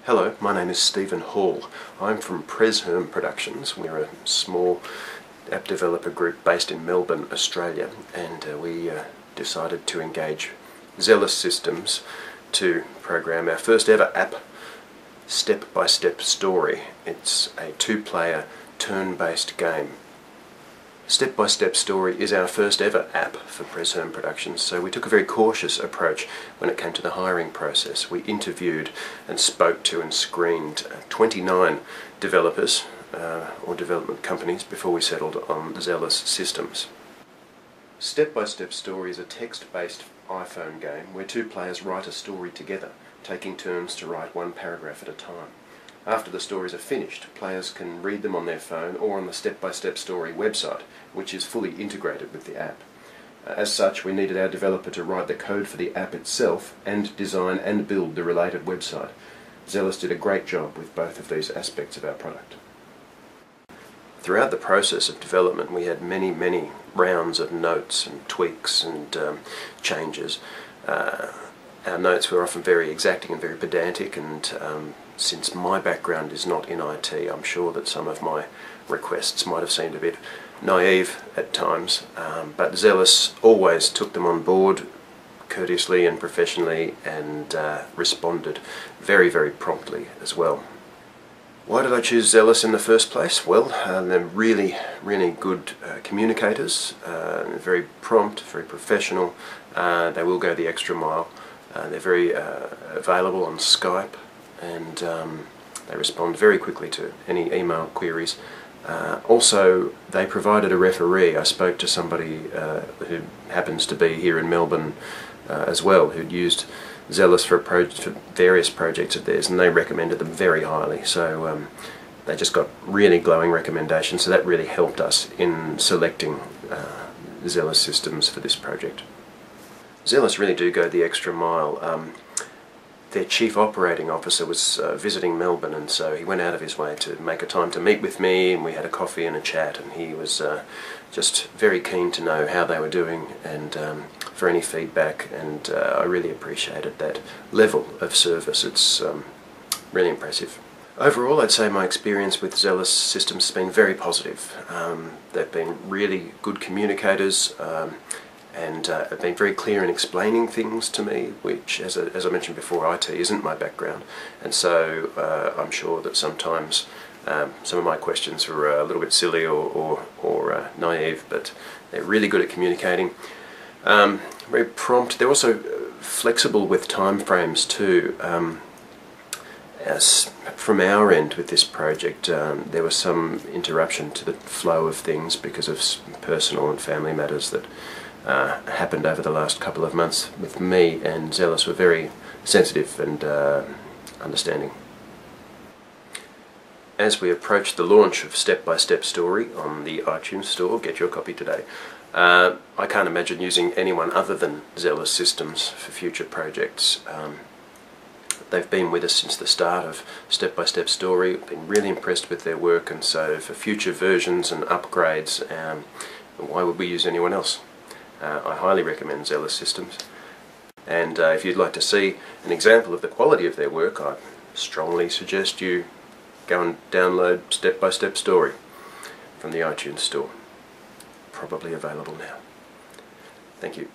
Hello, my name is Stephen Hall. I'm from Prezherm Productions. We're a small app developer group based in Melbourne, Australia, and we decided to engage Zealous Systems to program our first ever app, Step-by-Step Story. It's a two-player turn-based game. Step-by-Step Story is our first ever app for Prezherm Productions, so we took a very cautious approach when it came to the hiring process. We interviewed and spoke to and screened 29 developers or development companies before we settled on Zealous Systems. Step-by-Step Story is a text-based iPhone game where two players write a story together, taking turns to write one paragraph at a time. After the stories are finished, players can read them on their phone or on the Step-by-Step Story website, which is fully integrated with the app. As such, we needed our developer to write the code for the app itself and design and build the related website. Zealous did a great job with both of these aspects of our product. Throughout the process of development, we had many rounds of notes and tweaks and changes. Our notes were often very exacting and very pedantic, and since my background is not in IT, I'm sure that some of my requests might have seemed a bit naive at times, but Zealous always took them on board courteously and professionally, and responded very promptly as well. Why did I choose Zealous in the first place? Well, they're really good communicators, very prompt, very professional. They will go the extra mile. They're very available on Skype, and they respond very quickly to any email queries. Also, they provided a referee. I spoke to somebody who happens to be here in Melbourne as well, who'd used Zealous for various projects of theirs, and they recommended them very highly. So they just got really glowing recommendations, so that really helped us in selecting Zealous Systems for this project. Zealous really do go the extra mile. Their chief operating officer was visiting Melbourne, and so he went out of his way to make a time to meet with me, and we had a coffee and a chat, and he was just very keen to know how they were doing and for any feedback, and I really appreciated that level of service. It's really impressive. Overall, I'd say my experience with Zealous Systems has been very positive. They've been really good communicators, and have been very clear in explaining things to me, which, as I mentioned before, IT isn't my background, and so I'm sure that sometimes some of my questions were a little bit silly or naive, but they're really good at communicating. Very prompt. They're also flexible with time frames too. As from our end with this project, there was some interruption to the flow of things because of personal and family matters that happened over the last couple of months with me, and Zealous were very sensitive and understanding. As we approach the launch of Step-by-Step Story on the iTunes Store, get your copy today. I can't imagine using anyone other than Zealous Systems for future projects. They've been with us since the start of Step-by-Step Story, been really impressed with their work, and so for future versions and upgrades, why would we use anyone else? I highly recommend Zealous Systems, and if you'd like to see an example of the quality of their work, I strongly suggest you go and download Step-by-Step Story from the iTunes Store. Probably available now. Thank you.